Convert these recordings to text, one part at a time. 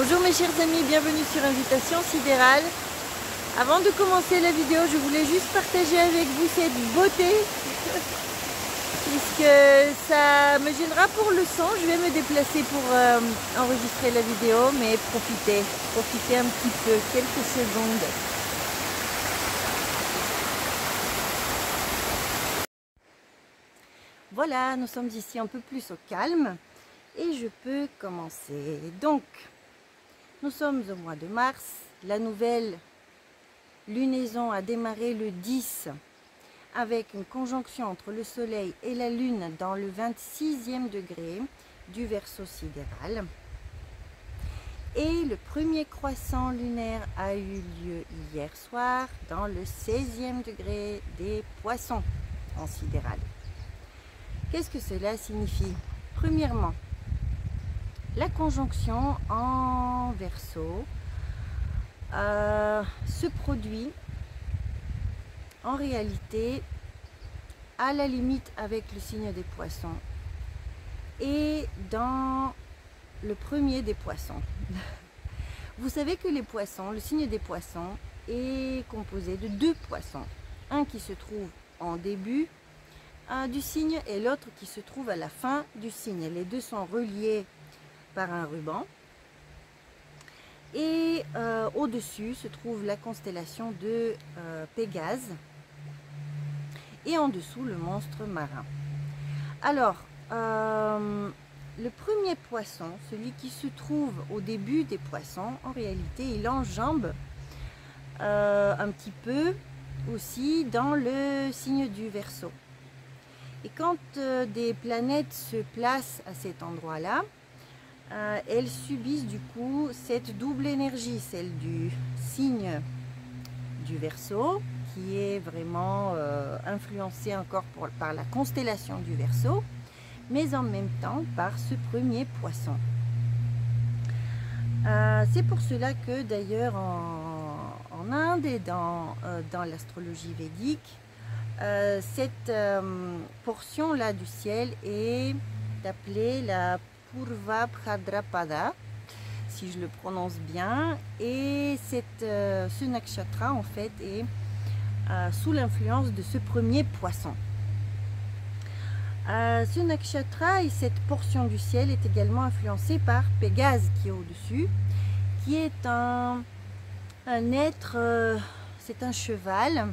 Bonjour mes chers amis, bienvenue sur Invitation Sidérale. Avant de commencer la vidéo, je voulais juste partager avec vous cette beauté puisque ça me gênera pour le son. Je vais me déplacer pour enregistrer la vidéo, mais profitez un petit peu, quelques secondes. Voilà, nous sommes ici un peu plus au calme et je peux commencer. Donc, nous sommes au mois de mars, la nouvelle lunaison a démarré le 10 avec une conjonction entre le soleil et la lune dans le 26e degré du Verseau sidéral. Et le premier croissant lunaire a eu lieu hier soir dans le 16e degré des Poissons en sidéral. Qu'est-ce que cela signifie? Premièrement, la conjonction en Verseau se produit en réalité à la limite avec le signe des Poissons et dans le premier des Poissons. Vous savez que les Poissons, le signe des Poissons est composé de deux poissons, un qui se trouve en début du signe et l'autre qui se trouve à la fin du signe. Les deux sont reliés par un ruban et au-dessus se trouve la constellation de Pégase et en dessous le monstre marin. Alors le premier poisson, celui qui se trouve au début des poissons, en réalité il enjambe un petit peu aussi dans le signe du Verseau. Et quand des planètes se placent à cet endroit-là, elles subissent du coup cette double énergie, celle du signe du Verseau, qui est vraiment influencée encore par la constellation du Verseau, mais en même temps par ce premier poisson. C'est pour cela que d'ailleurs en Inde et dans l'astrologie védique, cette portion-là du ciel est appelée la Purva Bhadrapada, si je le prononce bien, et ce nakshatra en fait est sous l'influence de ce premier poisson. Ce nakshatra et cette portion du ciel est également influencée par Pégase qui est au-dessus, qui est un être, c'est un cheval,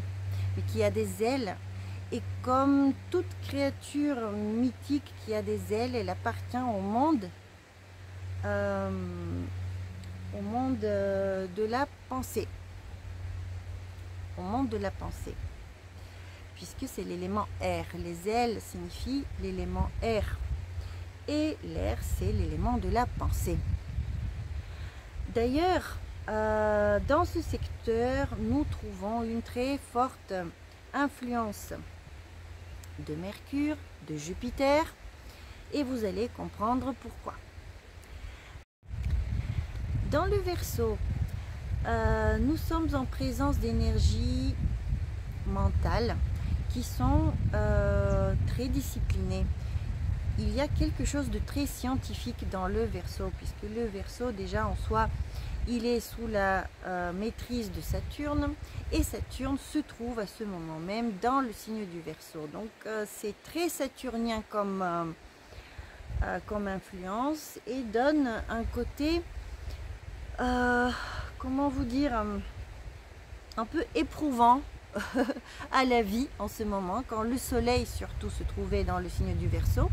mais qui a des ailes. Et comme toute créature mythique qui a des ailes, elle appartient au monde de la pensée. Au monde de la pensée. Puisque c'est l'élément air. Les ailes signifient l'élément air. Et l'air, c'est l'élément de la pensée. D'ailleurs, dans ce secteur, nous trouvons une très forte influence de Mercure, de Jupiter, et vous allez comprendre pourquoi. Dans le Verseau, nous sommes en présence d'énergies mentales qui sont très disciplinées. Il y a quelque chose de très scientifique dans le Verseau, puisque le Verseau déjà en soi, il est sous la maîtrise de Saturne, et Saturne se trouve à ce moment même dans le signe du Verseau. Donc c'est très saturnien comme influence et donne un côté, comment vous dire, un peu éprouvant à la vie en ce moment, quand le soleil surtout se trouvait dans le signe du Verseau,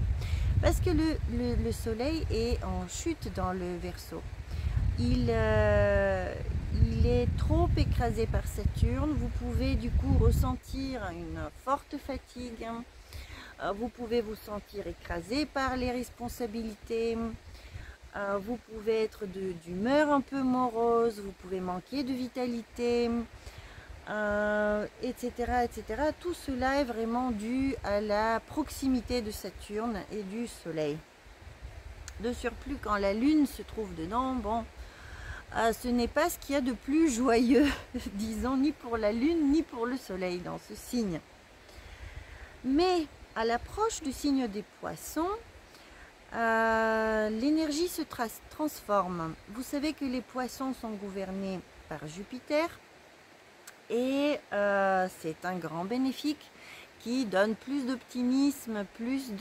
parce que le soleil est en chute dans le Verseau. Il est trop écrasé par Saturne. Vous pouvez du coup ressentir une forte fatigue. Vous pouvez vous sentir écrasé par les responsabilités. Vous pouvez être d'humeur un peu morose. Vous pouvez manquer de vitalité, etc., etc. Tout cela est vraiment dû à la proximité de Saturne et du Soleil. De surplus, quand la Lune se trouve dedans, bon, ce n'est pas ce qu'il y a de plus joyeux, disons, ni pour la Lune, ni pour le Soleil dans ce signe. Mais à l'approche du signe des Poissons, l'énergie se transforme. Vous savez que les poissons sont gouvernés par Jupiter et c'est un grand bénéfique qui donne plus d'optimisme, plus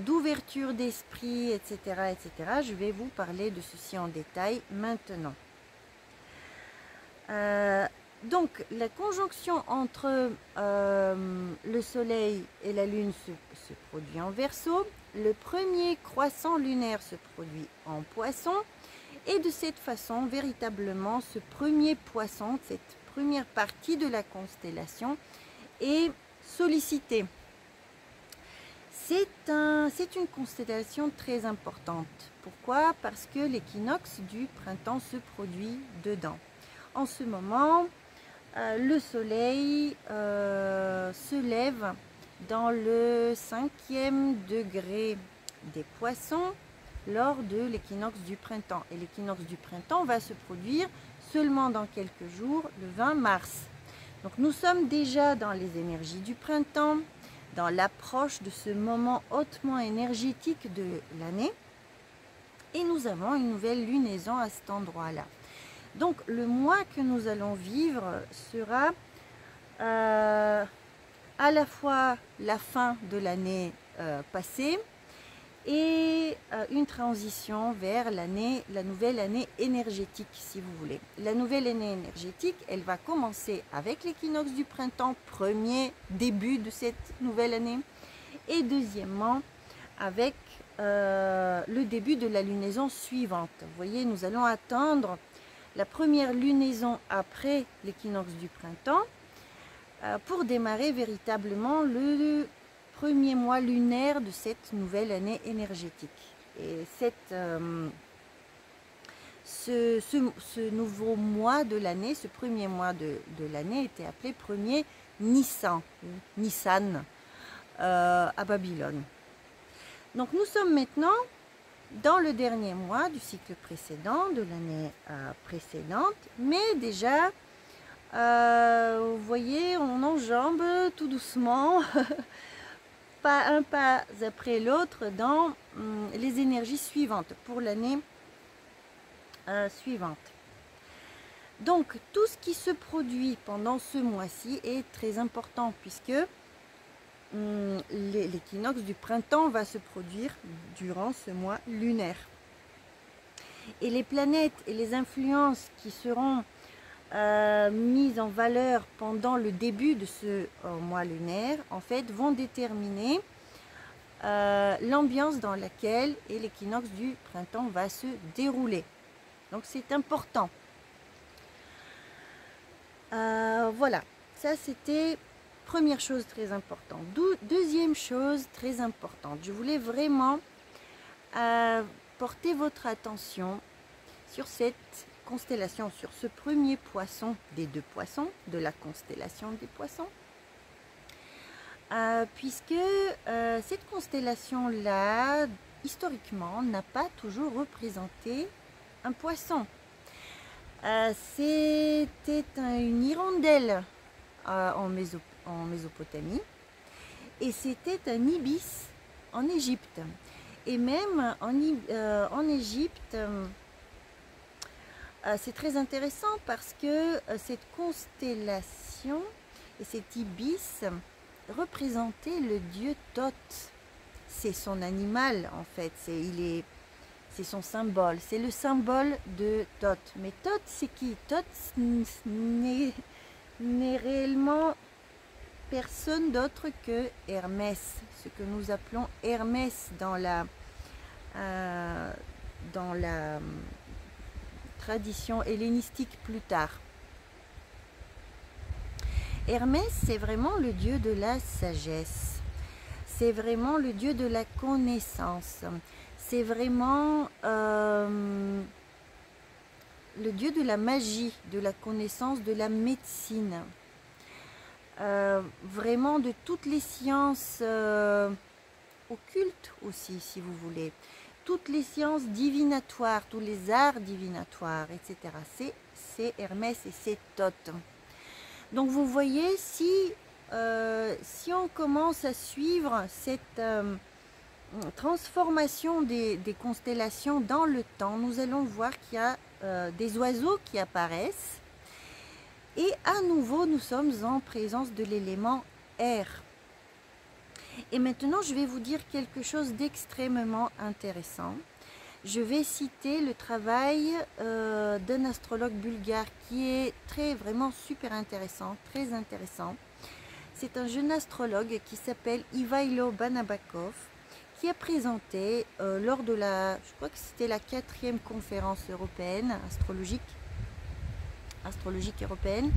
d'ouverture d'esprit, etc., etc. Je vais vous parler de ceci en détail maintenant. Donc, la conjonction entre le Soleil et la Lune se produit en Verseau. Le premier croissant lunaire se produit en Poisson. Et de cette façon, véritablement, ce premier poisson, cette première partie de la constellation est sollicitée. C'est une constellation très importante. Pourquoi? Parce que l'équinoxe du printemps se produit dedans. En ce moment, le soleil se lève dans le 5e degré des poissons lors de l'équinoxe du printemps. Et l'équinoxe du printemps va se produire seulement dans quelques jours, le 20 mars. Donc nous sommes déjà dans les énergies du printemps, dans l'approche de ce moment hautement énergétique de l'année. Et nous avons une nouvelle lunaison à cet endroit-là. Donc le mois que nous allons vivre sera à la fois la fin de l'année passée et une transition vers la nouvelle année énergétique, si vous voulez. La nouvelle année énergétique, elle va commencer avec l'équinoxe du printemps, premier début de cette nouvelle année, et deuxièmement avec le début de la lunaison suivante. Vous voyez, nous allons attendre la première lunaison après l'équinoxe du printemps pour démarrer véritablement le premier mois lunaire de cette nouvelle année énergétique. Et ce nouveau mois de l'année, ce premier mois de l'année était appelé premier Nissan, à Babylone. Donc nous sommes maintenant dans le dernier mois du cycle précédent, de l'année précédente, mais déjà, vous voyez, on enjambe tout doucement, pas un pas après l'autre, dans les énergies suivantes, pour l'année suivante. Donc, tout ce qui se produit pendant ce mois-ci est très important, puisque l'équinoxe du printemps va se produire durant ce mois lunaire. Et les planètes et les influences qui seront mises en valeur pendant le début de ce mois lunaire, en fait, vont déterminer l'ambiance dans laquelle l'équinoxe du printemps va se dérouler. Donc, c'est important. Voilà, ça c'était première chose très importante. Deuxième chose très importante, je voulais vraiment porter votre attention sur cette constellation, sur ce premier poisson des deux poissons, de la constellation des poissons, puisque cette constellation-là, historiquement, n'a pas toujours représenté un poisson. C'était une hirondelle en Mésopotamie, et c'était un ibis en Égypte. Et même en Égypte, c'est très intéressant parce que cette constellation et cet ibis représentait le dieu Thoth. C'est son animal en fait, c'est son symbole, c'est le symbole de Thoth. Mais Thoth, c'est qui? Thoth n'est réellement personne d'autre que Hermès, ce que nous appelons Hermès dans la tradition hellénistique plus tard. Hermès, c'est vraiment le dieu de la sagesse, c'est vraiment le dieu de la connaissance, c'est vraiment le dieu de la magie, de la connaissance, de la médecine. Vraiment de toutes les sciences occultes aussi, si vous voulez, toutes les sciences divinatoires, tous les arts divinatoires, etc. C'est Hermès et c'est Thoth. Donc vous voyez, si on commence à suivre transformation des constellations dans le temps, nous allons voir qu'il y a des oiseaux qui apparaissent. Et à nouveau, nous sommes en présence de l'élément air. Et maintenant, je vais vous dire quelque chose d'extrêmement intéressant. Je vais citer le travail d'un astrologue bulgare qui est vraiment super intéressant, très intéressant. C'est un jeune astrologue qui s'appelle Ivailo Banabakov, qui a présenté lors de je crois que c'était la 4e conférence européenne astrologique européenne,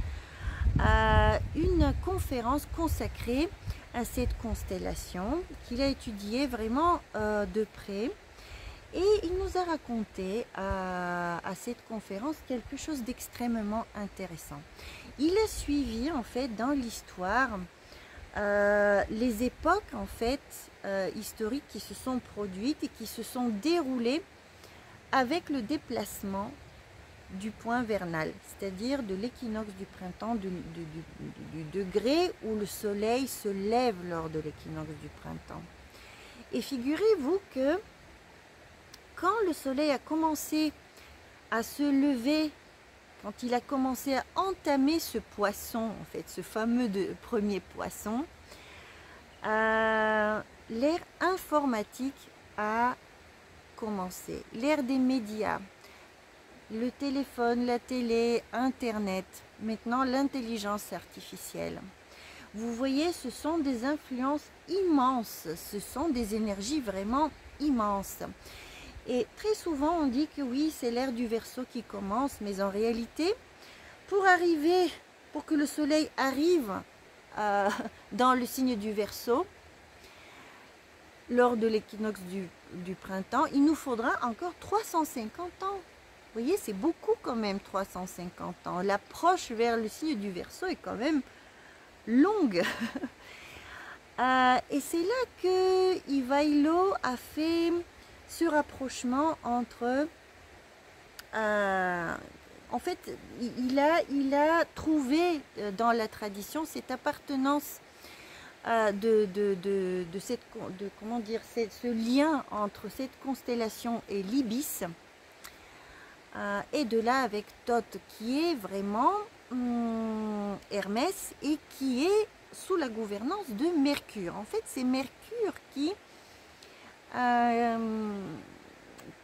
une conférence consacrée à cette constellation qu'il a étudiée vraiment de près. Et il nous a raconté à cette conférence quelque chose d'extrêmement intéressant. Il a suivi en fait dans l'histoire les époques en fait historiques qui se sont produites et qui se sont déroulées avec le déplacement du point vernal, c'est-à-dire de l'équinoxe du printemps, du degré où le soleil se lève lors de l'équinoxe du printemps. Et figurez-vous que quand le soleil a commencé à se lever, quand il a commencé à entamer ce poisson, en fait, ce fameux premier poisson, l'ère informatique a commencé, l'ère des médias, le téléphone, la télé, Internet, maintenant l'intelligence artificielle. Vous voyez, ce sont des influences immenses, ce sont des énergies vraiment immenses. Et très souvent, on dit que oui, c'est l'ère du Verseau qui commence, mais en réalité, pour que le soleil arrive dans le signe du Verseau, lors de l'équinoxe du printemps, il nous faudra encore 350 ans. Vous voyez, c'est beaucoup quand même, 350 ans. L'approche vers le signe du Verseau est quand même longue. Et c'est là que Ivailo a fait ce rapprochement entre... en fait, il a trouvé dans la tradition cette appartenance comment dire, ce lien entre cette constellation et l'Ibis, et de là avec Thoth qui est vraiment Hermès et qui est sous la gouvernance de Mercure. En fait, c'est Mercure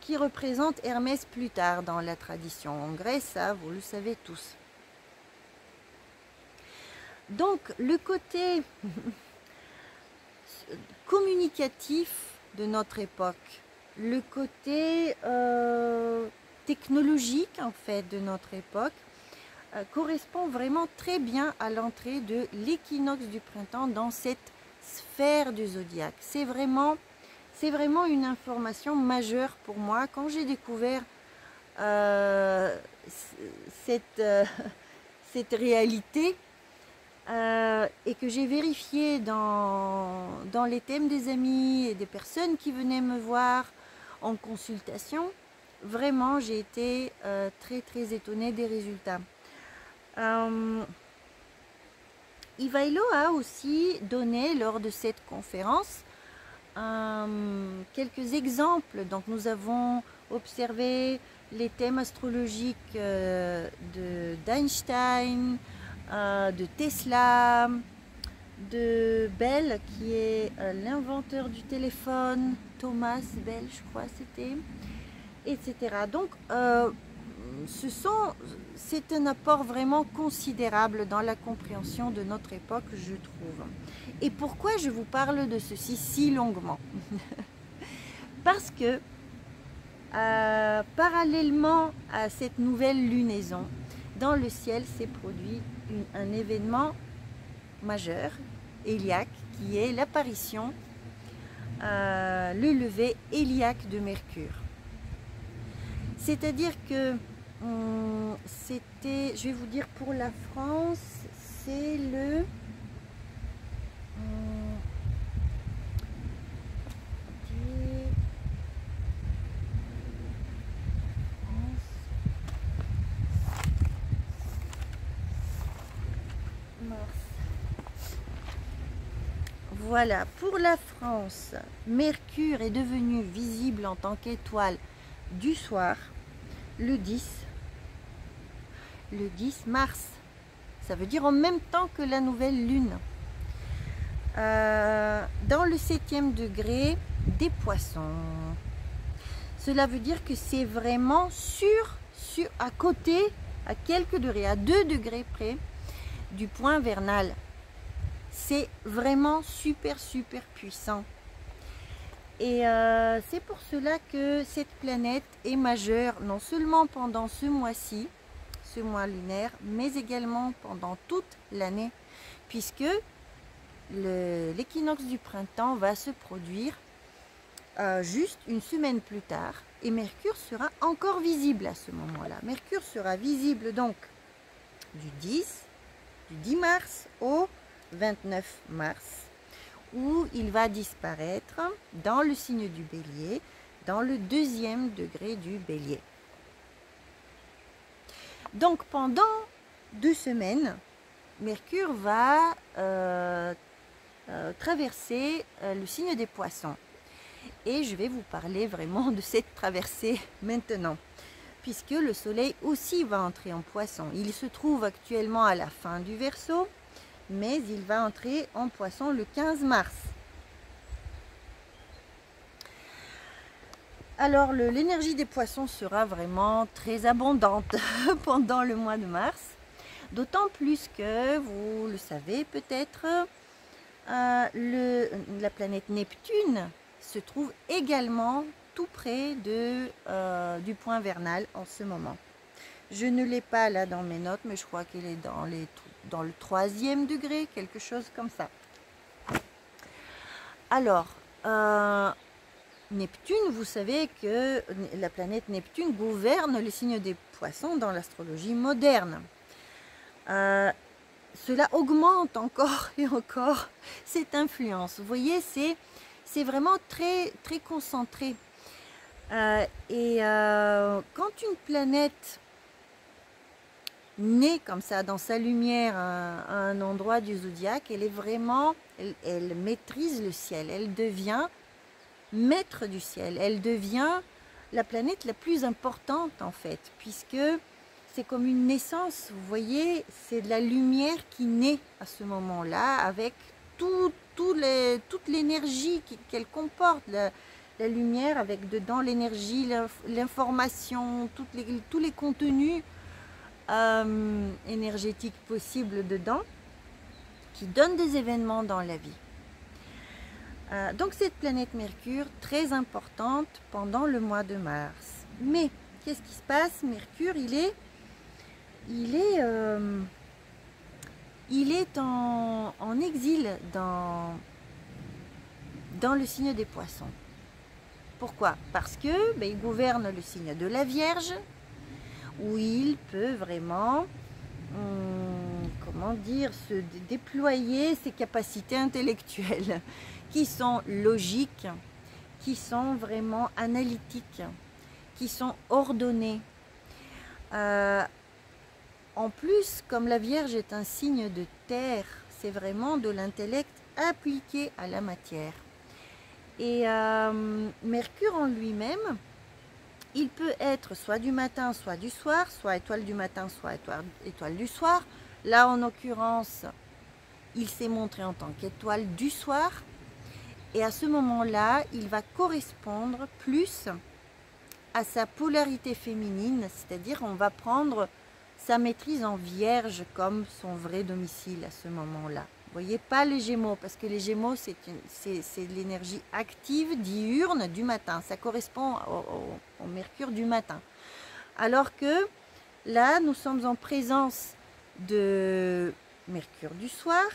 qui représente Hermès plus tard dans la tradition en Grèce, ça vous le savez tous. Donc le côté communicatif de notre époque, le côté technologique en fait de notre époque correspond vraiment très bien à l'entrée de l'équinoxe du printemps dans cette sphère du zodiaque. C'est vraiment une information majeure pour moi. Quand j'ai découvert cette réalité et que j'ai vérifié dans les thèmes des amis et des personnes qui venaient me voir en consultation, vraiment j'ai été très étonnée des résultats. Ivailo a aussi donné lors de cette conférence quelques exemples. Donc nous avons observé les thèmes astrologiques d'Einstein, de Tesla, de Bell qui est l'inventeur du téléphone, Thomas Bell je crois c'était, etc. Donc c'est un apport vraiment considérable dans la compréhension de notre époque, je trouve. Et pourquoi je vous parle de ceci si longuement? Parce que parallèlement à cette nouvelle lunaison, dans le ciel s'est produit un événement majeur, héliaque, qui est l'apparition, le lever héliaque de Mercure. C'est-à-dire que c'était, je vais vous dire pour la France, c'est le... Voilà, pour la France, Mercure est devenu visible en tant qu'étoile du soir le 10 mars. Ça veut dire en même temps que la nouvelle lune. Dans le 7e degré des Poissons. Cela veut dire que c'est vraiment à côté, à quelques degrés, à 2 degrés près du point vernal. C'est vraiment super puissant. Et c'est pour cela que cette planète est majeure, non seulement pendant ce mois-ci, ce mois lunaire, mais également pendant toute l'année, puisque l'équinoxe du printemps va se produire juste une semaine plus tard, et Mercure sera encore visible à ce moment-là. Mercure sera visible donc du 10 mars au 29 mars, où il va disparaître dans le signe du Bélier, dans le 2e degré du Bélier. Donc pendant 2 semaines, Mercure va traverser le signe des Poissons. Et je vais vous parler vraiment de cette traversée maintenant, puisque le Soleil aussi va entrer en Poisson. Il se trouve actuellement à la fin du Verseau, mais il va entrer en Poisson le 15 mars. Alors l'énergie des Poissons sera vraiment très abondante pendant le mois de mars, d'autant plus que, vous le savez peut-être, la planète Neptune se trouve également tout près du point vernal en ce moment. Je ne l'ai pas là dans mes notes, mais je crois qu'elle est dans le 3e degré, quelque chose comme ça. Alors, Neptune, vous savez que la planète Neptune gouverne les signes des Poissons dans l'astrologie moderne. Cela augmente encore et encore cette influence. Vous voyez, c'est vraiment très concentré. Quand une planète naît comme ça dans sa lumière à un endroit du zodiaque, elle maîtrise le ciel, elle devient maître du ciel, elle devient la planète la plus importante en fait, puisque c'est comme une naissance, vous voyez, c'est de la lumière qui naît à ce moment-là, avec toute l'énergie qu'elle comporte, la lumière avec dedans l'énergie, l'information, tous les contenus énergétiques possibles dedans, qui donnent des événements dans la vie. Donc cette planète Mercure, très importante pendant le mois de mars. Mais qu'est-ce qui se passe? Mercure, il est en exil dans le signe des Poissons. Pourquoi? Parce que il gouverne le signe de la Vierge, où il peut vraiment, comment dire, se déployer ses capacités intellectuelles, qui sont logiques, qui sont vraiment analytiques, qui sont ordonnées. En plus, comme la Vierge est un signe de terre, c'est vraiment de l'intellect appliqué à la matière. Et Mercure en lui-même, il peut être soit du matin, soit du soir, soit étoile du matin, soit étoile du soir. Là, en l'occurrence, il s'est montré en tant qu'étoile du soir. Et à ce moment-là, il va correspondre plus à sa polarité féminine, c'est-à-dire on va prendre sa maîtrise en Vierge comme son vrai domicile à ce moment-là. Vous voyez, pas les Gémeaux, parce que les Gémeaux, c'est de l'énergie active, diurne du matin. Ça correspond au Mercure du matin. Alors que là, nous sommes en présence de Mercure du soir,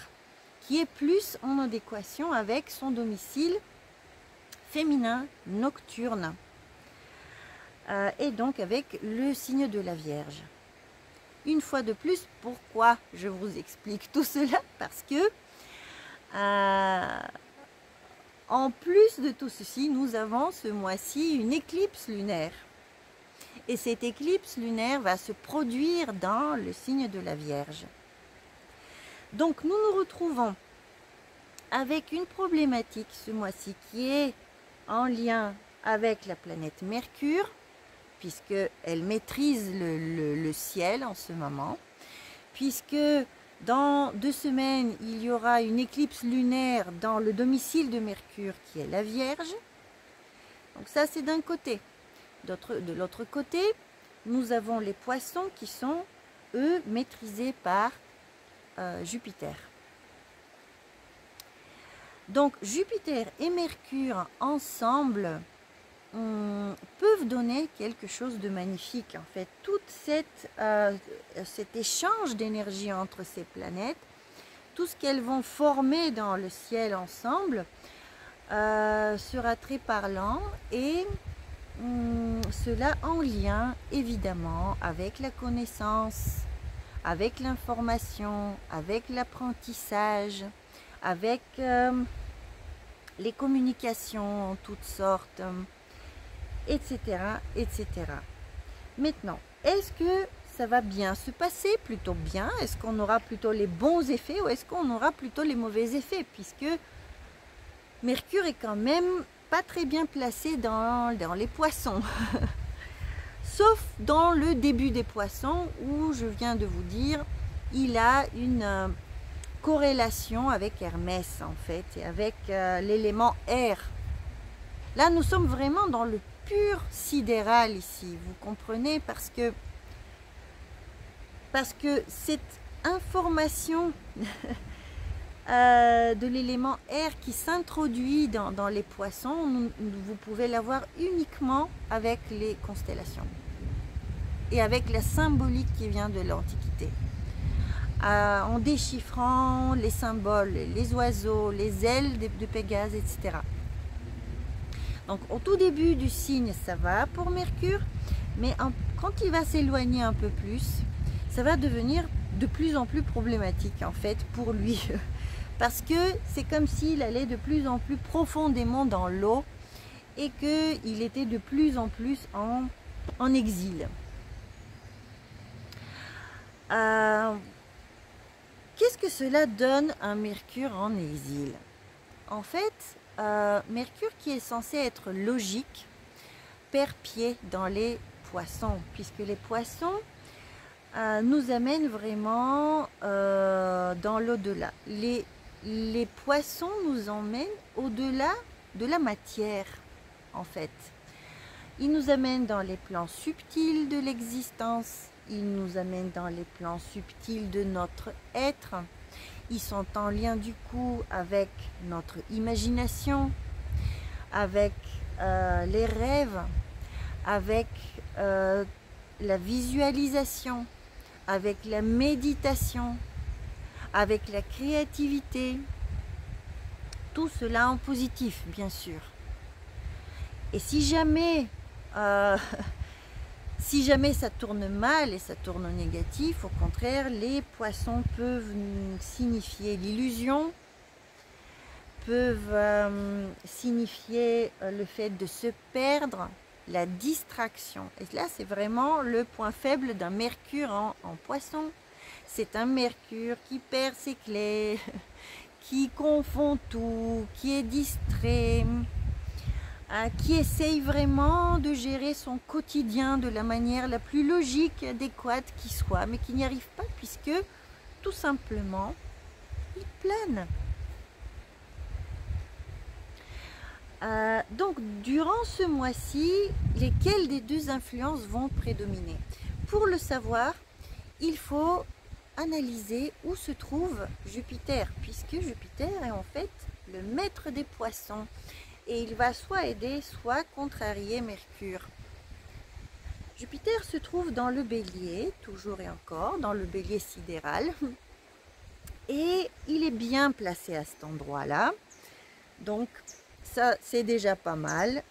qui est plus en adéquation avec son domicile féminin nocturne. Et donc avec le signe de la Vierge. Une fois de plus, pourquoi je vous explique tout cela? Parce que en plus de tout ceci, nous avons ce mois-ci une éclipse lunaire. Et cette éclipse lunaire va se produire dans le signe de la Vierge. Donc nous nous retrouvons avec une problématique ce mois-ci qui est en lien avec la planète Mercure, puisqu'elle maîtrise le ciel en ce moment, puisque dans 2 semaines, il y aura une éclipse lunaire dans le domicile de Mercure qui est la Vierge. Donc ça, c'est d'un côté. De l'autre côté, nous avons les poissons qui sont, eux, maîtrisés par Jupiter. Donc Jupiter et Mercure ensemble peuvent donner quelque chose de magnifique. En fait, tout cet échange d'énergie entre ces planètes, tout ce qu'elles vont former dans le ciel ensemble sera très parlant, et cela en lien évidemment avec la connaissance, avec l'information, avec l'apprentissage, avec les communications en toutes sortes, etc., etc. Maintenant, est-ce que ça va bien se passer? Plutôt bien. Est-ce qu'on aura plutôt les bons effets ou est-ce qu'on aura plutôt les mauvais effets? Puisque Mercure est quand même pas très bien placé dans les poissons. Sauf dans le début des poissons où je viens de vous dire, il a une corrélation avec Hermès en fait, et avec l'élément air. Là, nous sommes vraiment dans le pur sidéral ici, vous comprenez, parce que cette information de l'élément air qui s'introduit dans les poissons, vous pouvez l'avoir uniquement avec les constellations et avec la symbolique qui vient de l'Antiquité. En déchiffrant les symboles, les oiseaux, les ailes de Pégase, etc. Donc au tout début du signe, ça va pour Mercure, mais quand il va s'éloigner un peu plus, ça va devenir de plus en plus problématique en fait pour lui. Parce que c'est comme s'il allait de plus en plus profondément dans l'eau et qu'il était de plus en plus en exil. Qu'est-ce que cela donne un Mercure en exil? En fait, Mercure qui est censé être logique perd pied dans les poissons, puisque les poissons nous amènent vraiment dans l'au-delà. Les poissons nous emmènent au-delà de la matière, en fait. Ils nous amènent dans les plans subtils de l'existence. Ils nous amènent dans les plans subtils de notre être. Ils sont en lien du coup avec notre imagination, avec les rêves, avec la visualisation, avec la méditation, avec la créativité. Tout cela en positif, bien sûr. Et si jamais ça tourne mal et ça tourne négatif, au contraire, les poissons peuvent signifier l'illusion, peuvent signifier le fait de se perdre, la distraction. Et là, c'est vraiment le point faible d'un Mercure en poisson. C'est un Mercure qui perd ses clés, qui confond tout, qui est distrait, qui essaye vraiment de gérer son quotidien de la manière la plus logique et adéquate qui soit, mais qui n'y arrive pas puisque, tout simplement, il plane. Donc, durant ce mois-ci, lesquelles des deux influences vont prédominer? Pour le savoir, il faut analyser où se trouve Jupiter, puisque Jupiter est en fait le maître des poissons. Et il va soit aider, soit contrarier Mercure. Jupiter se trouve dans le Bélier, toujours et encore, dans le Bélier sidéral. Et il est bien placé à cet endroit-là. Donc, ça, c'est déjà pas mal.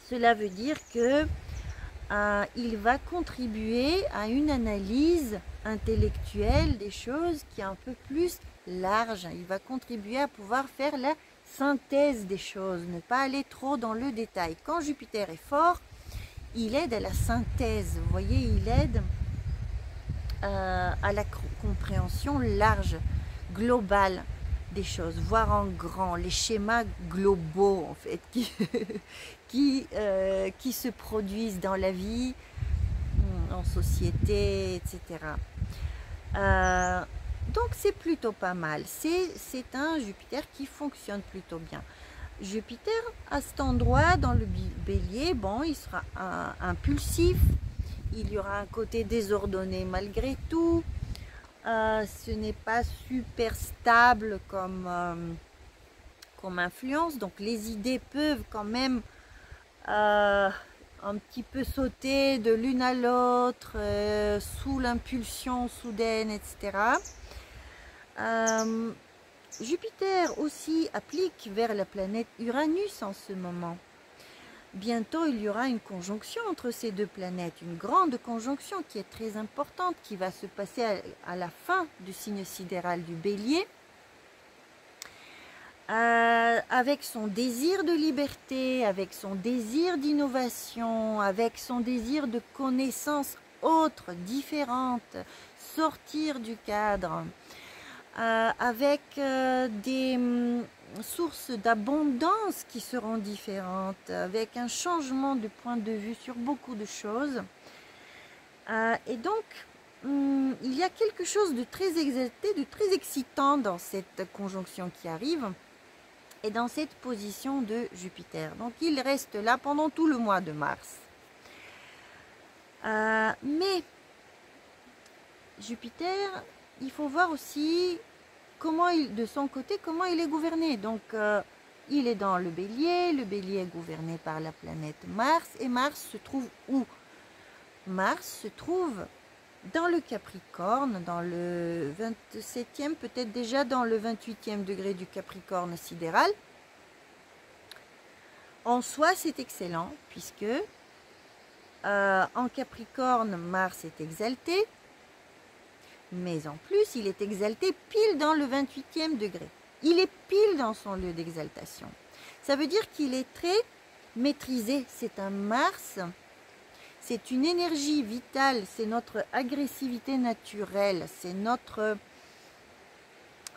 Cela veut dire que il va contribuer à une analyse intellectuelle des choses qui est un peu plus large. Il va contribuer à pouvoir faire la synthèse des choses, ne pas aller trop dans le détail. Quand Jupiter est fort, il aide à la synthèse, vous voyez, il aide à la compréhension large, globale des choses, voir en grand, les schémas globaux en fait qui se produisent dans la vie, en société, etc. Donc c'est plutôt pas mal. C'est un Jupiter qui fonctionne plutôt bien. Jupiter à cet endroit dans le bélier, bon, il sera impulsif, il y aura un côté désordonné malgré tout. Ce n'est pas super stable comme influence, donc les idées peuvent quand même un petit peu sauter de l'une à l'autre sous l'impulsion soudaine, etc. Jupiter aussi applique vers la planète Uranus en ce moment. Bientôt, il y aura une conjonction entre ces deux planètes, une grande conjonction qui est très importante, qui va se passer à la fin du signe sidéral du Bélier, avec son désir de liberté, avec son désir d'innovation, avec son désir de connaissances autres, différentes, sortir du cadre, avec des sources d'abondance qui seront différentes, avec un changement de point de vue sur beaucoup de choses. Et donc, il y a quelque chose de très exalté, de très excitant dans cette conjonction qui arrive et dans cette position de Jupiter. Donc, il reste là pendant tout le mois de mars. Mais Jupiter, il faut voir aussi comment de son côté, comment il est gouverné. Donc, il est dans le Bélier est gouverné par la planète Mars, et Mars se trouve où? Mars se trouve dans le Capricorne, dans le 27e, peut-être déjà dans le 28e degré du Capricorne sidéral. En soi, c'est excellent, puisque en Capricorne, Mars est exalté, mais en plus, il est exalté pile dans le 28e degré. Il est pile dans son lieu d'exaltation. Ça veut dire qu'il est très maîtrisé. C'est un Mars, c'est une énergie vitale, c'est notre agressivité naturelle, c'est notre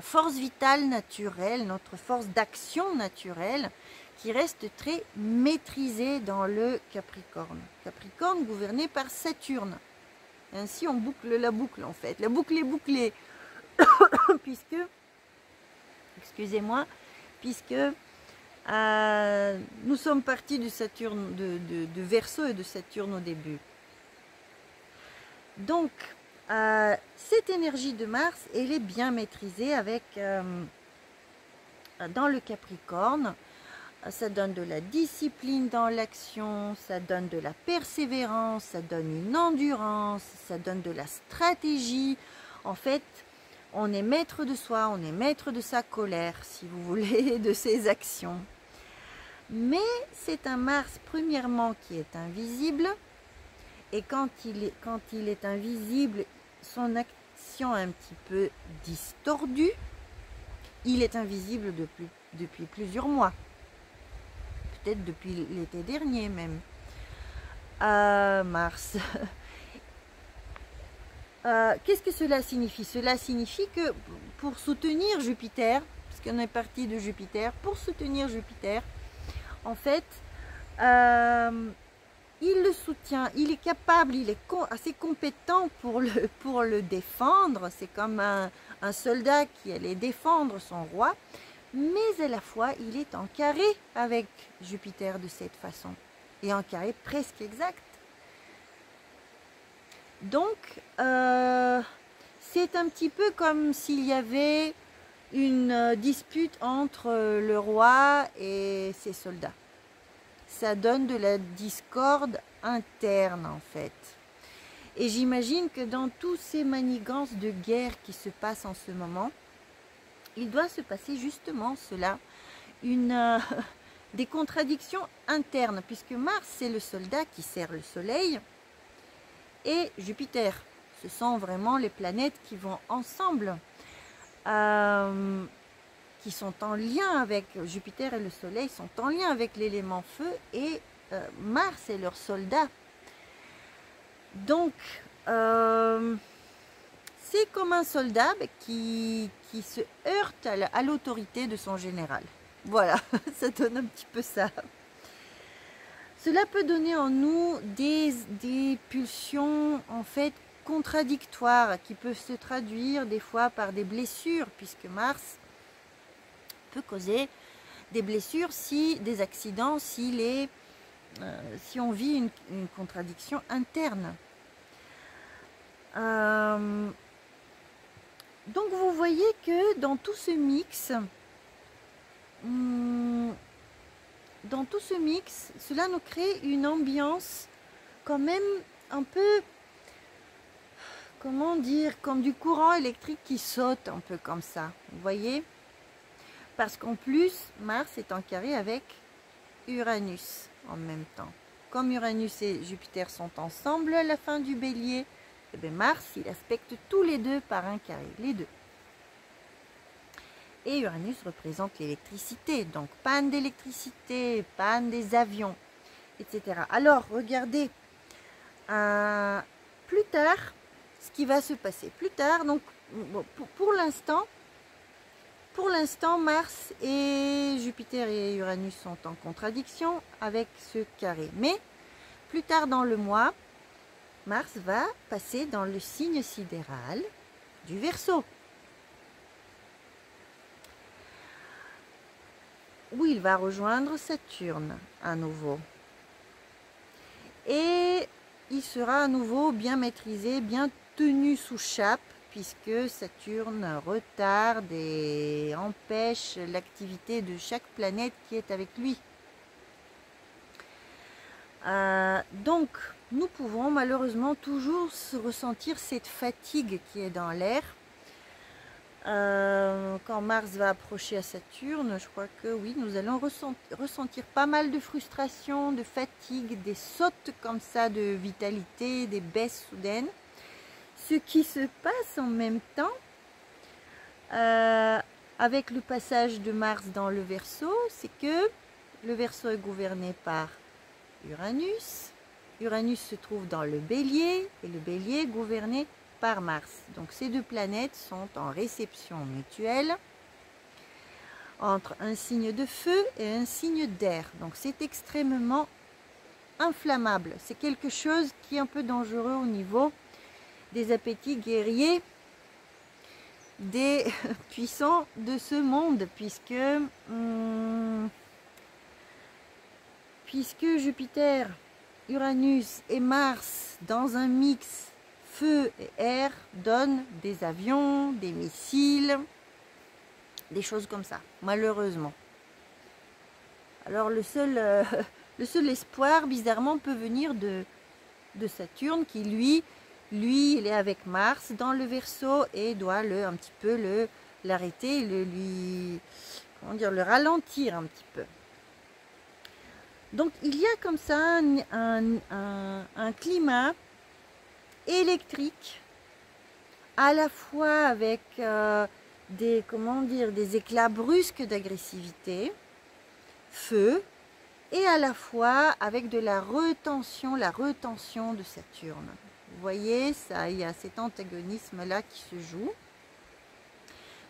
force vitale naturelle, notre force d'action naturelle qui reste très maîtrisée dans le Capricorne. Capricorne gouverné par Saturne. Ainsi, on boucle la boucle en fait. La boucle est bouclée. Puisque, excusez-moi, puisque nous sommes partis de Saturne, de Verseau et de Saturne au début. Donc, cette énergie de Mars, elle est bien maîtrisée avec dans le Capricorne. Ça donne de la discipline dans l'action, ça donne de la persévérance, ça donne une endurance, ça donne de la stratégie. En fait, on est maître de soi, on est maître de sa colère, si vous voulez, de ses actions. Mais c'est un Mars, premièrement, qui est invisible. Et quand il est invisible, son action est un petit peu distordue. Il est invisible depuis plusieurs mois. Peut-être depuis l'été dernier même. Mars. Qu'est-ce que cela signifie? Cela signifie que pour soutenir Jupiter, parce qu'on est parti de Jupiter, pour soutenir Jupiter, en fait, il le soutient, il est capable, il est assez compétent pour le défendre. C'est comme un soldat qui allait défendre son roi, mais à la fois, il est en carré avec Jupiter de cette façon, et en carré presque exact. Donc, c'est un petit peu comme s'il y avait une dispute entre le roi et ses soldats. Ça donne de la discorde interne en fait. Et j'imagine que dans tous ces manigances de guerre qui se passent en ce moment, il doit se passer justement cela, des contradictions internes, puisque Mars c'est le soldat qui sert le Soleil, et Jupiter, ce sont vraiment les planètes qui vont ensemble, qui sont en lien avec Jupiter, et le Soleil sont en lien avec l'élément feu, et Mars est leur soldat. Donc, c'est c'est comme un soldat qui se heurte à l'autorité de son général. Voilà, ça donne un petit peu ça. Cela peut donner en nous des pulsions en fait contradictoires qui peuvent se traduire des fois par des blessures, puisque Mars peut causer des blessures, des accidents, si on vit une contradiction interne. Donc vous voyez que dans tout ce mix, cela nous crée une ambiance quand même un peu, comment dire, comme du courant électrique qui saute un peu comme ça, vous voyez? Parce qu'en plus, Mars est en carré avec Uranus en même temps. Comme Uranus et Jupiter sont ensemble à la fin du Bélier, et bien Mars, il aspecte tous les deux par un carré, les deux. Et Uranus représente l'électricité, donc panne d'électricité, panne des avions, etc. Alors, regardez, plus tard, ce qui va se passer. Plus tard, donc, bon, pour l'instant, Mars et Jupiter et Uranus sont en contradiction avec ce carré. Mais, plus tard dans le mois, Mars va passer dans le signe sidéral du Verseau, où il va rejoindre Saturne à nouveau. Et il sera à nouveau bien maîtrisé, bien tenu sous chape, puisque Saturne retarde et empêche l'activité de chaque planète qui est avec lui. Donc, nous pouvons malheureusement toujours ressentir cette fatigue qui est dans l'air. Quand Mars va approcher à Saturne, je crois que oui, nous allons ressentir pas mal de frustration, de fatigue, des sautes comme ça de vitalité, des baisses soudaines. Ce qui se passe en même temps avec le passage de Mars dans le Verseau, c'est que le Verseau est gouverné par Uranus. Uranus se trouve dans le Bélier et le Bélier est gouverné par Mars. Donc ces deux planètes sont en réception mutuelle entre un signe de feu et un signe d'air. Donc c'est extrêmement inflammable. C'est quelque chose qui est un peu dangereux au niveau des appétits guerriers des puissants de ce monde, puisque Jupiter, Uranus et Mars dans un mix feu et air donnent des avions, des missiles, des choses comme ça, malheureusement. Alors le seul espoir, bizarrement, peut venir de Saturne, qui lui, il est avec Mars dans le Verseau et doit un petit peu l'arrêter, le ralentir un petit peu. Donc il y a comme ça un climat électrique, à la fois avec des éclats brusques d'agressivité, feu, et à la fois avec de la retention de Saturne. Vous voyez, il y a cet antagonisme-là qui se joue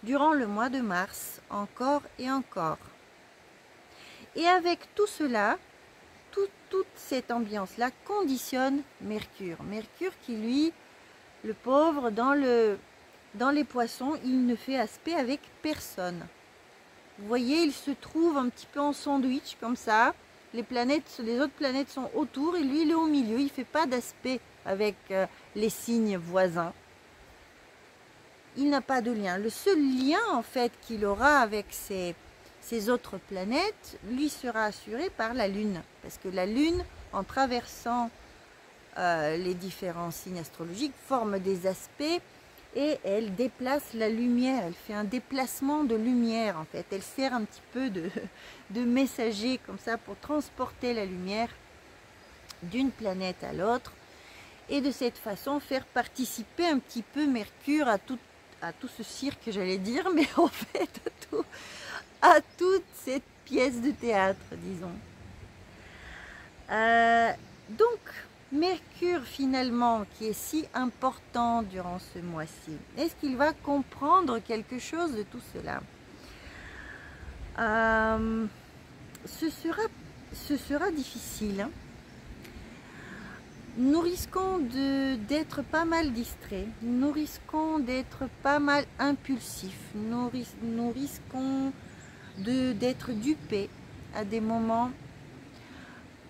durant le mois de mars, encore et encore. Et avec tout cela, toute cette ambiance-là conditionne Mercure. Mercure qui, lui, le pauvre, dans les poissons, il ne fait aspect avec personne. Vous voyez, il se trouve un petit peu en sandwich, comme ça. Les autres planètes sont autour et lui, il est au milieu. Il ne fait pas d'aspect avec les signes voisins. Il n'a pas de lien. Le seul lien, en fait, qu'il aura avec ces autres planètes, lui sera assuré par la Lune. Parce que la Lune, en traversant les différents signes astrologiques, forme des aspects et elle déplace la lumière. Elle fait un déplacement de lumière, en fait. Elle sert un petit peu de messager, comme ça, pour transporter la lumière d'une planète à l'autre. Et de cette façon, faire participer un petit peu Mercure à tout ce cirque, j'allais dire, mais en fait, à toute cette pièce de théâtre, disons. Donc, Mercure finalement, qui est si important durant ce mois-ci, est-ce qu'il va comprendre quelque chose de tout cela? Ce sera difficile, hein. Nous risquons d'être pas mal distraits, nous risquons d'être pas mal impulsifs, nous risquons d'être dupés à des moments,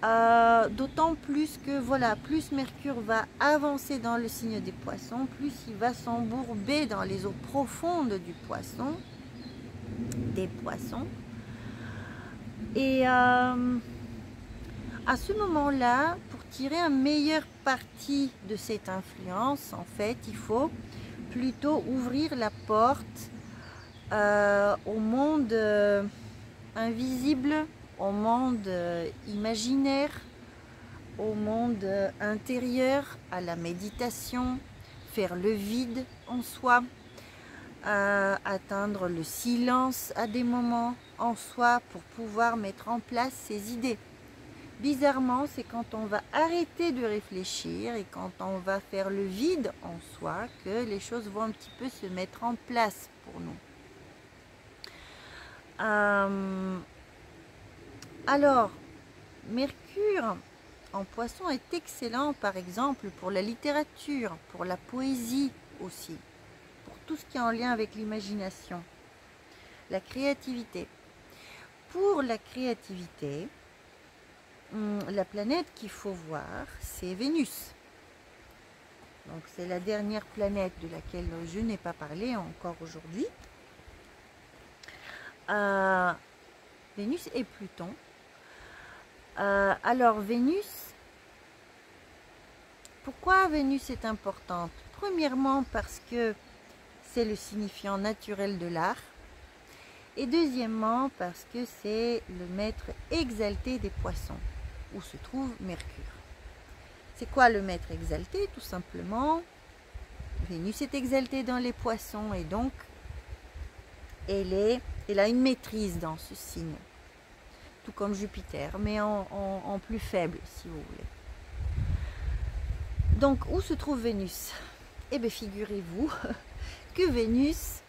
d'autant plus que voilà, plus Mercure va avancer dans le signe des poissons, plus il va s'embourber dans les eaux profondes des poissons, et à ce moment-là, pour tirer un meilleur parti de cette influence, en fait, il faut plutôt ouvrir la porte au monde invisible, au monde imaginaire, au monde intérieur, à la méditation, faire le vide en soi, atteindre le silence à des moments en soi pour pouvoir mettre en place ses idées. Bizarrement, c'est quand on va arrêter de réfléchir et quand on va faire le vide en soi que les choses vont un petit peu se mettre en place pour nous. Alors, Mercure en Poisson est excellent, par exemple, pour la littérature, pour la poésie aussi, pour tout ce qui est en lien avec l'imagination, la créativité. Pour la créativité, la planète qu'il faut voir, c'est Vénus. Donc c'est la dernière planète de laquelle je n'ai pas parlé encore aujourd'hui. Vénus et Pluton. Alors Vénus, pourquoi Vénus est importante? Premièrement parce que c'est le signifiant naturel de l'art. Et deuxièmement parce que c'est le maître exalté des poissons, où se trouve Mercure. C'est quoi le maître exalté? Tout simplement, Vénus est exaltée dans les poissons et donc elle a une maîtrise dans ce signe. Tout comme Jupiter, mais en plus faible, si vous voulez. Donc, où se trouve Vénus? Eh bien, figurez-vous que Vénus,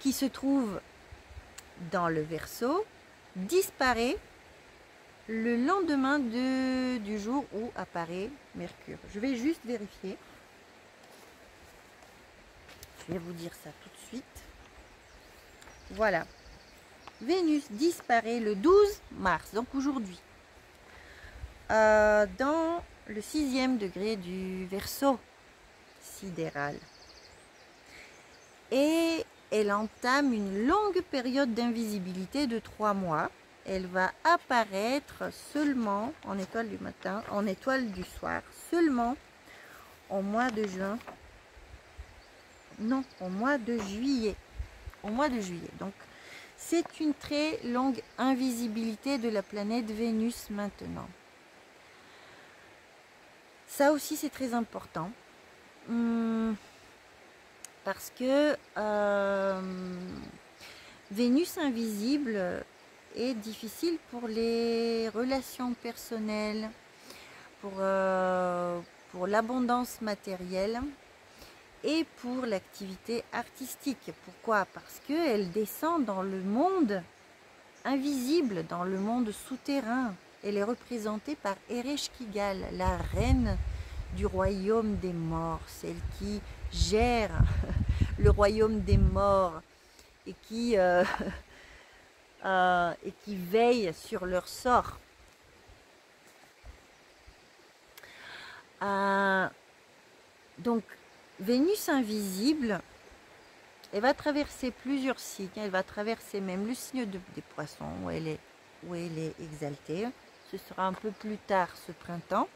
qui se trouve dans le Verseau, disparaît le lendemain du jour où apparaît Mercure. Je vais juste vérifier. Je vais vous dire ça tout de suite. Voilà. Vénus disparaît le 12 mars, donc aujourd'hui, dans le 6e degré du Verseau sidéral. Et elle entame une longue période d'invisibilité de 3 mois. Elle va apparaître seulement en étoile du matin, en étoile du soir, seulement au mois de juin. Non, au mois de juillet. Au mois de juillet. Donc, c'est une très longue invisibilité de la planète Vénus maintenant. Ça aussi, c'est très important. Parce que Vénus invisible est difficile pour les relations personnelles, pour l'abondance matérielle et pour l'activité artistique. Pourquoi? Parce qu'elle descend dans le monde invisible, dans le monde souterrain. Elle est représentée par Ereshkigal, la reine du royaume des morts, celle qui gère le royaume des morts et qui veille sur leur sort. Donc, Vénus invisible, elle va traverser plusieurs signes. Elle va traverser même le signe des poissons où elle est exaltée. Ce sera un peu plus tard ce printemps.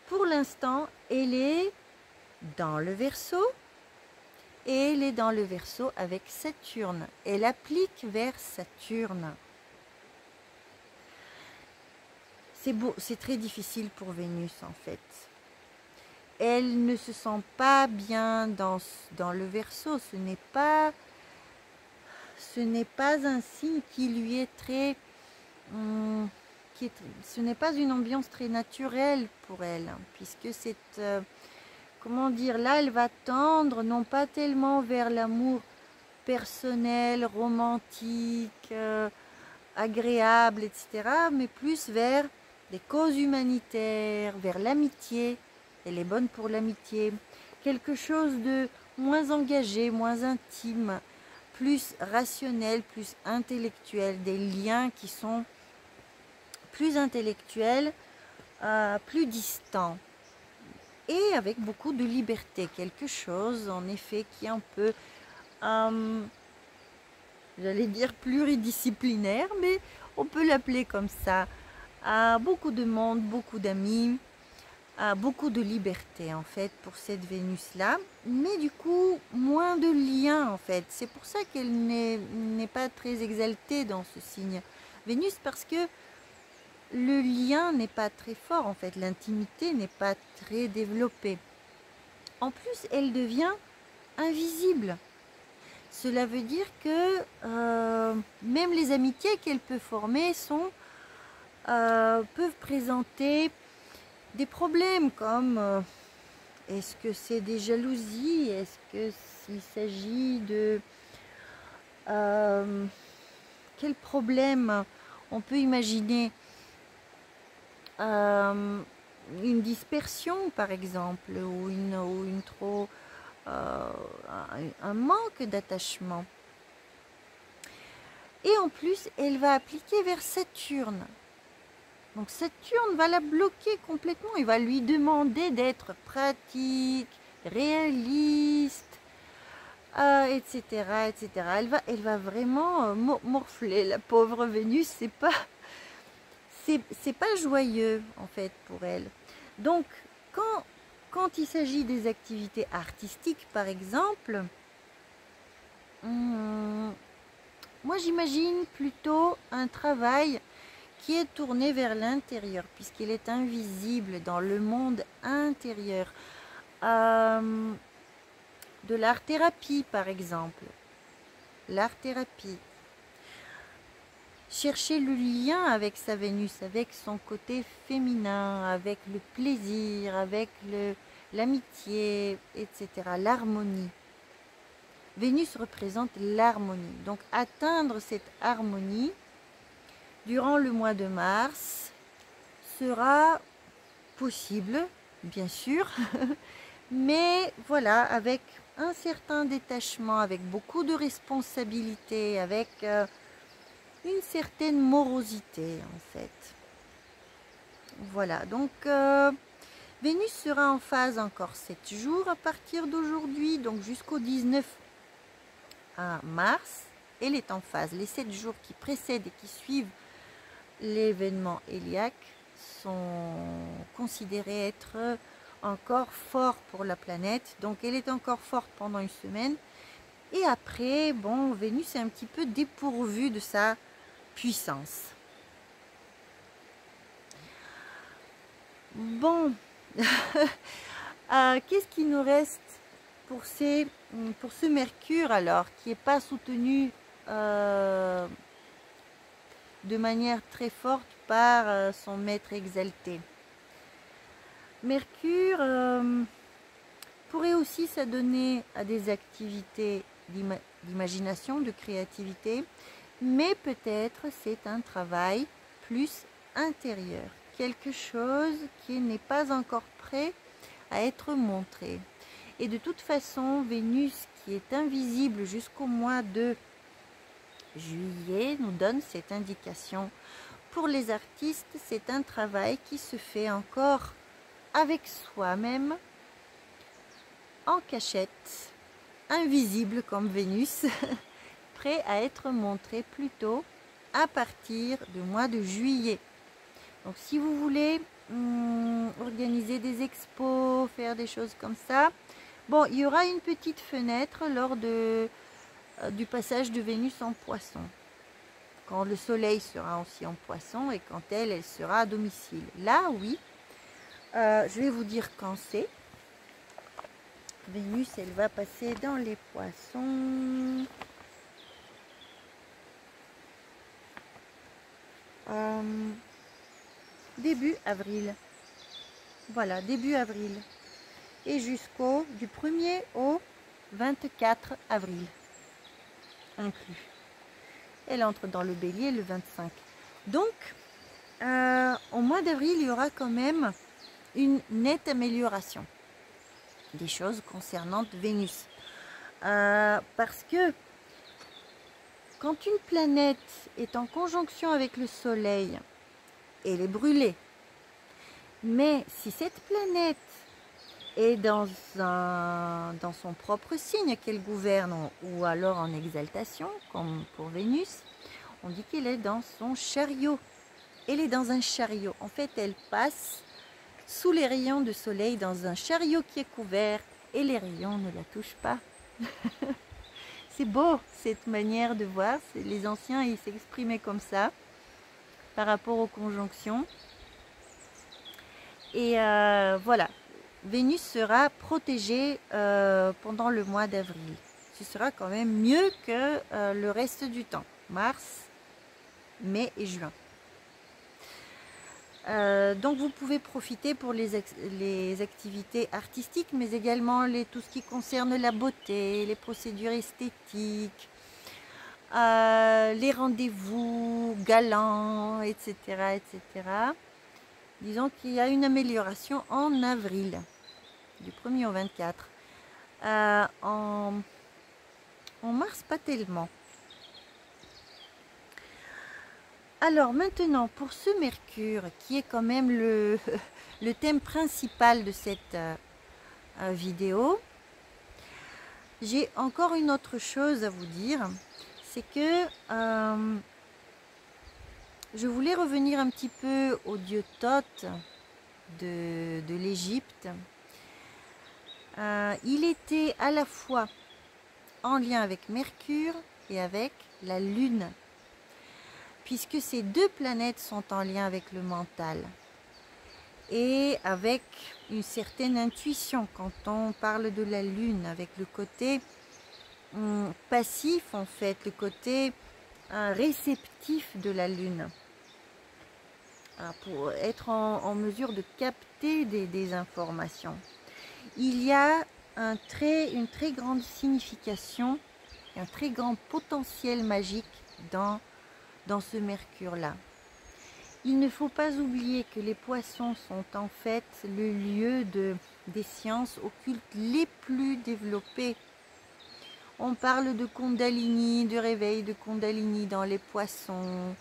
Pour l'instant, elle est dans le Verseau et elle est dans le Verseau avec Saturne. Elle applique vers Saturne. C'est beau, c'est très difficile pour Vénus en fait. Elle ne se sent pas bien dans le Verseau. Ce n'est pas un signe qui lui est très ce n'est pas une ambiance très naturelle pour elle, hein, puisque c'est, comment dire, là elle va tendre non pas tellement vers l'amour personnel, romantique, agréable, etc., mais plus vers des causes humanitaires, vers l'amitié. Elle est bonne pour l'amitié. Quelque chose de moins engagé, moins intime, plus rationnel, plus intellectuel, des liens qui sont plus intellectuels, plus distants, et avec beaucoup de liberté, quelque chose en effet qui est un peu, j'allais dire pluridisciplinaire, mais on peut l'appeler comme ça. Beaucoup de monde, beaucoup d'amis, beaucoup de liberté en fait pour cette Vénus-là, mais du coup moins de liens en fait. C'est pour ça qu'elle n'est pas très exaltée dans ce signe Vénus, parce que le lien n'est pas très fort en fait, l'intimité n'est pas très développée. En plus, elle devient invisible. Cela veut dire que même les amitiés qu'elle peut former peuvent présenter des problèmes comme est-ce que c'est des jalousies, est-ce qu'il s'agit de quel problème on peut imaginer, une dispersion par exemple, ou un manque d'attachement. Et en plus elle va appliquer vers Saturne. Donc Saturne va la bloquer complètement, il va lui demander d'être pratique, réaliste, etc., etc. Elle va vraiment morfler, la pauvre Vénus. C'est pas joyeux en fait pour elle. Donc quand il s'agit des activités artistiques par exemple, moi j'imagine plutôt un travail qui est tourné vers l'intérieur, puisqu'il est invisible dans le monde intérieur. De l'art-thérapie, par exemple. L'art-thérapie. Chercher le lien avec sa Vénus, avec son côté féminin, avec le plaisir, avec l'amitié, etc. L'harmonie. Vénus représente l'harmonie. Donc, atteindre cette harmonie durant le mois de mars sera possible, bien sûr, mais voilà, avec un certain détachement, avec beaucoup de responsabilités, avec une certaine morosité en fait. Voilà, donc Vénus sera en phase encore 7 jours à partir d'aujourd'hui, donc jusqu'au 19 mars. Elle est en phase. Les 7 jours qui précèdent et qui suivent l'événement héliaque sont considérés être encore forts pour la planète. Donc elle est encore forte pendant une semaine. Et après, bon, Vénus est un petit peu dépourvue de sa puissance. Bon, qu'est-ce qui nous reste pour ce Mercure alors, qui n'est pas soutenu de manière très forte par son maître exalté. Mercure pourrait aussi s'adonner à des activités d'imagination, de créativité, mais peut-être c'est un travail plus intérieur, quelque chose qui n'est pas encore prêt à être montré. Et de toute façon, Vénus, qui est invisible jusqu'au mois de juillet, nous donne cette indication. Pour les artistes, c'est un travail qui se fait encore avec soi-même, en cachette, invisible comme Vénus, prêt à être montré plutôt à partir du mois de juillet. Donc si vous voulez organiser des expos, faire des choses comme ça, bon, il y aura une petite fenêtre lors du passage de Vénus en Poisson, quand le soleil sera aussi en Poisson et quand elle sera à domicile. Là, oui, je vais vous dire quand c'est. Vénus, elle va passer dans les Poissons. début avril. Voilà, début avril. Et jusqu'au du 1er au 24 avril inclus. Elle entre dans le bélier le 25. Donc, au mois d'avril, il y aura quand même une nette amélioration des choses concernant Vénus. Parce que quand une planète est en conjonction avec le Soleil, elle est brûlée. Mais si cette planète est dans son propre signe qu'elle gouverne, ou alors en exaltation, comme pour Vénus, on dit qu'elle est dans son chariot. Elle est dans un chariot. En fait, elle passe sous les rayons du soleil dans un chariot qui est couvert et les rayons ne la touchent pas. C'est beau cette manière de voir. Les anciens, ils s'exprimaient comme ça par rapport aux conjonctions. Et voilà, Vénus sera protégée pendant le mois d'avril. Ce sera quand même mieux que le reste du temps, mars, mai et juin. Donc vous pouvez profiter pour les activités artistiques, mais également tout ce qui concerne la beauté, les procédures esthétiques, les rendez-vous galants, etc., etc. Disons qu'il y a une amélioration en avril, du 1er au 24. En mars, pas tellement. Alors maintenant, pour ce Mercure, qui est quand même le thème principal de cette vidéo, j'ai encore une autre chose à vous dire. C'est que je voulais revenir un petit peu au dieu Thoth de l'Égypte. Il était à la fois en lien avec Mercure et avec la Lune, puisque ces deux planètes sont en lien avec le mental et avec une certaine intuition quand on parle de la Lune, avec le côté passif en fait, le côté réceptif de la Lune, pour être en mesure de capter des informations. Il y a une très grande signification, un très grand potentiel magique dans ce Mercure-là. Il ne faut pas oublier que les poissons sont en fait le lieu des sciences occultes les plus développées. On parle de Kundalini, de réveil de Kundalini dans les poissons.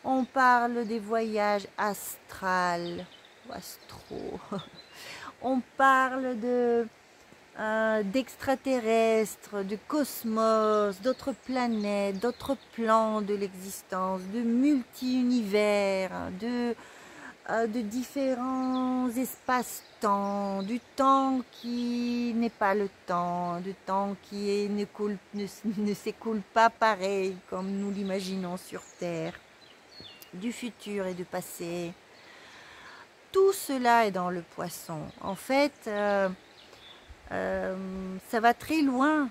On parle des voyages astrales ou astro. On parle d'extraterrestres, de cosmos, d'autres planètes, d'autres plans de l'existence, de multi-univers, de différents espaces-temps, du temps qui n'est pas le temps, du temps qui ne s'écoule pas pareil comme nous l'imaginons sur Terre, du futur et du passé. Tout cela est dans le poisson. En fait, ça va très loin.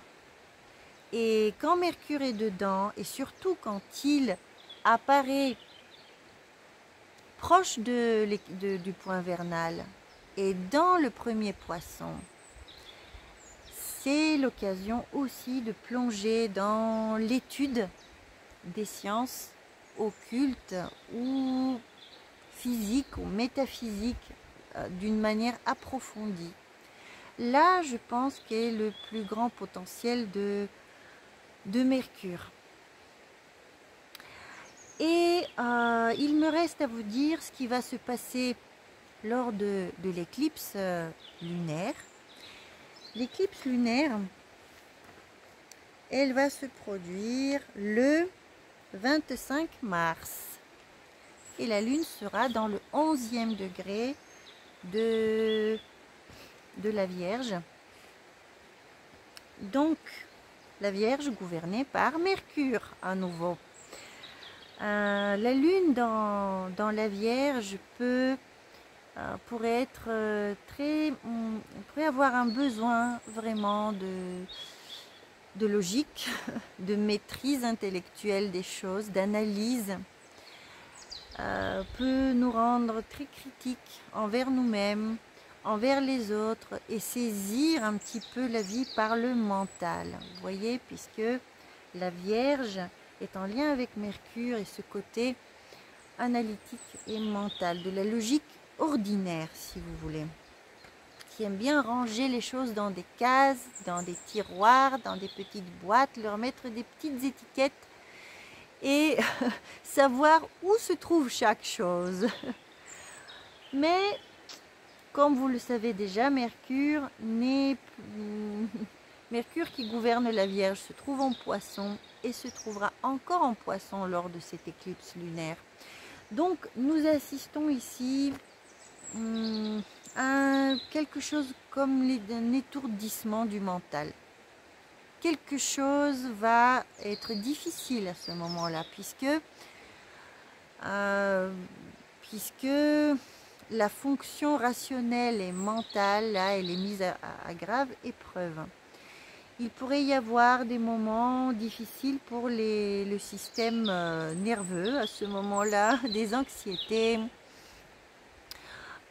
Et quand Mercure est dedans, et surtout quand il apparaît proche du point vernal et dans le premier poisson, c'est l'occasion aussi de plonger dans l'étude des sciences occultes ou physiques ou métaphysiques d'une manière approfondie. Là, je pense qu'est le plus grand potentiel de Mercure. Et il me reste à vous dire ce qui va se passer lors de l'éclipse lunaire. L'éclipse lunaire, elle va se produire le 25 mars. Et la Lune sera dans le 11e degré de la Vierge. Donc, la Vierge gouvernée par Mercure à nouveau. La Lune dans la Vierge pourrait être pourrait avoir un besoin vraiment de logique, de maîtrise intellectuelle des choses, d'analyse. peut nous rendre très critiques envers nous-mêmes, envers les autres, et saisir un petit peu la vie par le mental. Vous voyez, puisque la Vierge est en lien avec Mercure et ce côté analytique et mental, de la logique ordinaire, si vous voulez, qui aime bien ranger les choses dans des cases, dans des tiroirs, dans des petites boîtes, leur mettre des petites étiquettes et savoir où se trouve chaque chose. Mais, comme vous le savez déjà, Mercure qui gouverne la Vierge se trouve en Poisson et se trouvera encore en Poisson lors de cette éclipse lunaire. Donc, nous assistons ici à quelque chose comme un étourdissement du mental. Quelque chose va être difficile à ce moment-là, puisque la fonction rationnelle et mentale, là, elle est mise à grave épreuve. Il pourrait y avoir des moments difficiles pour le système nerveux à ce moment-là, des anxiétés,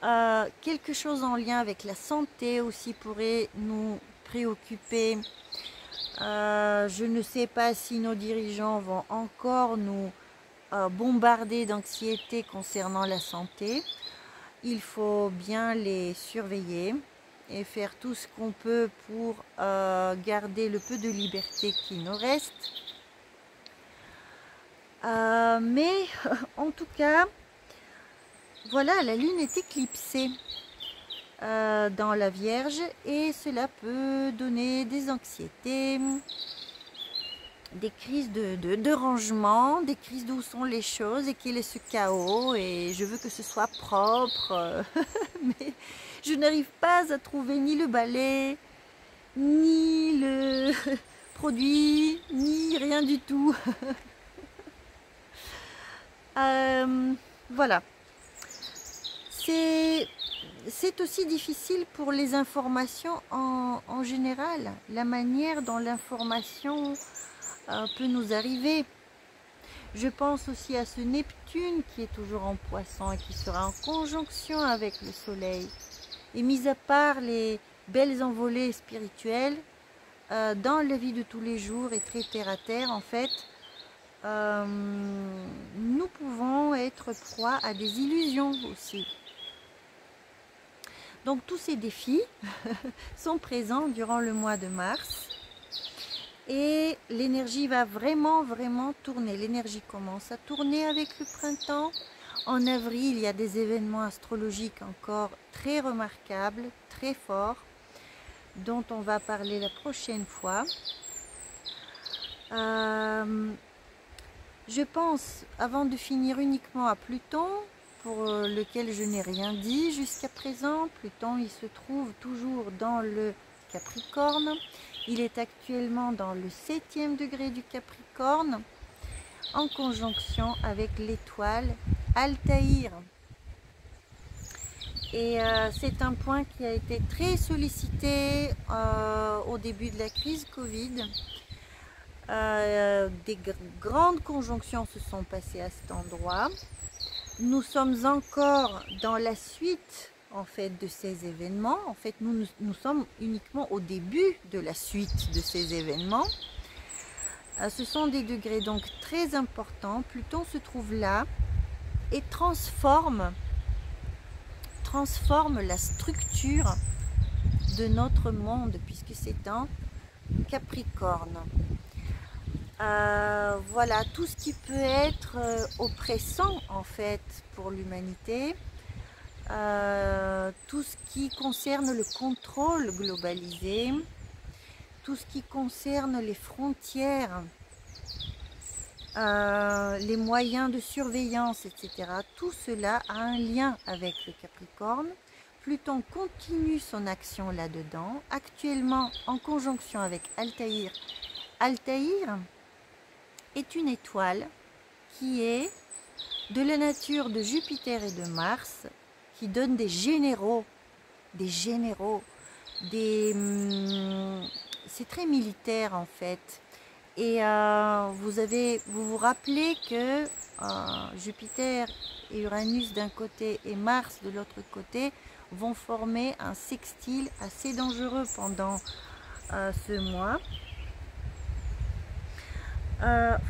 quelque chose en lien avec la santé aussi pourrait nous préoccuper. Je ne sais pas si nos dirigeants vont encore nous bombarder d'anxiété concernant la santé. Il faut bien les surveiller et faire tout ce qu'on peut pour garder le peu de liberté qui nous reste. Mais en tout cas, voilà, la Lune est éclipsée dans la Vierge et cela peut donner des anxiétés, des crises de rangement, des crises d'où sont les choses et quel est ce chaos et je veux que ce soit propre, mais je n'arrive pas à trouver ni le balai, ni le produit, ni rien du tout. Voilà. C'est aussi difficile pour les informations en général, la manière dont l'information peut nous arriver. Je pense aussi à ce Neptune qui est toujours en Poisson et qui sera en conjonction avec le Soleil. Et mis à part les belles envolées spirituelles, dans la vie de tous les jours et très terre à terre, en fait, nous pouvons être proie à des illusions aussi. Donc tous ces défis sont présents durant le mois de mars et l'énergie va vraiment tourner. L'énergie commence à tourner avec le printemps. En avril, il y a des événements astrologiques encore très remarquables, très forts, dont on va parler la prochaine fois. Je pense, avant de finir uniquement à Pluton, pour lequel je n'ai rien dit jusqu'à présent. Pluton, il se trouve toujours dans le Capricorne. Il est actuellement dans le 7e degré du Capricorne, en conjonction avec l'étoile Altaïr. Et c'est un point qui a été très sollicité au début de la crise Covid. Des grandes conjonctions se sont passées à cet endroit. Nous sommes encore dans la suite en fait de ces événements. En fait, nous sommes uniquement au début de la suite de ces événements. Ce sont des degrés donc très importants. Pluton se trouve là et transforme la structure de notre monde puisque c'est un Capricorne. Voilà, tout ce qui peut être oppressant en fait pour l'humanité, tout ce qui concerne le contrôle globalisé, tout ce qui concerne les frontières, les moyens de surveillance, etc. Tout cela a un lien avec le Capricorne. Pluton continue son action là-dedans, actuellement en conjonction avec Altaïr. Altaïr est une étoile qui est de la nature de Jupiter et de Mars, qui donne des généraux, c'est très militaire en fait. Et vous vous rappelez que Jupiter et Uranus d'un côté et Mars de l'autre côté vont former un sextile assez dangereux pendant ce mois.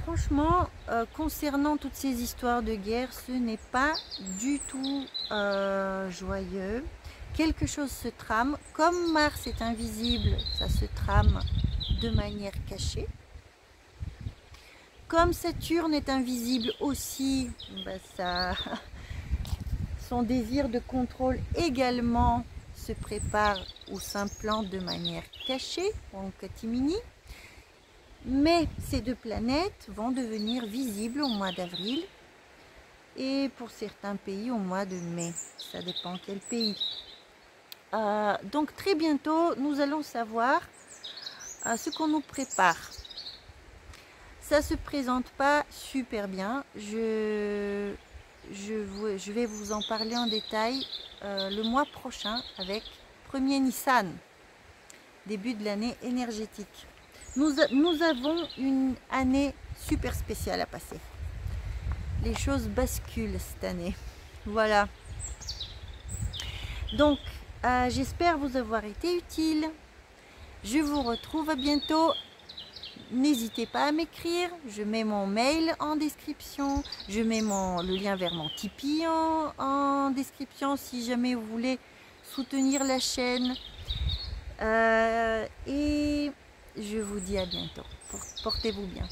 Franchement, concernant toutes ces histoires de guerre, ce n'est pas du tout joyeux. Quelque chose se trame. Comme Mars est invisible, ça se trame de manière cachée. Comme Saturne est invisible aussi, son désir de contrôle également se prépare ou s'implante de manière cachée, en catimini. Mais ces deux planètes vont devenir visibles au mois d'avril et pour certains pays au mois de mai. Ça dépend quel pays. Donc très bientôt, nous allons savoir ce qu'on nous prépare. Ça se présente pas super bien. Je vais vous en parler en détail le mois prochain avec premier Nissan, début de l'année énergétique. Nous avons une année super spéciale à passer. Les choses basculent cette année. Voilà. Donc, j'espère vous avoir été utile. Je vous retrouve à bientôt. N'hésitez pas à m'écrire. Je mets mon mail en description. Je mets le lien vers mon Tipeee en description si jamais vous voulez soutenir la chaîne. Et je vous dis à bientôt. Portez-vous bien.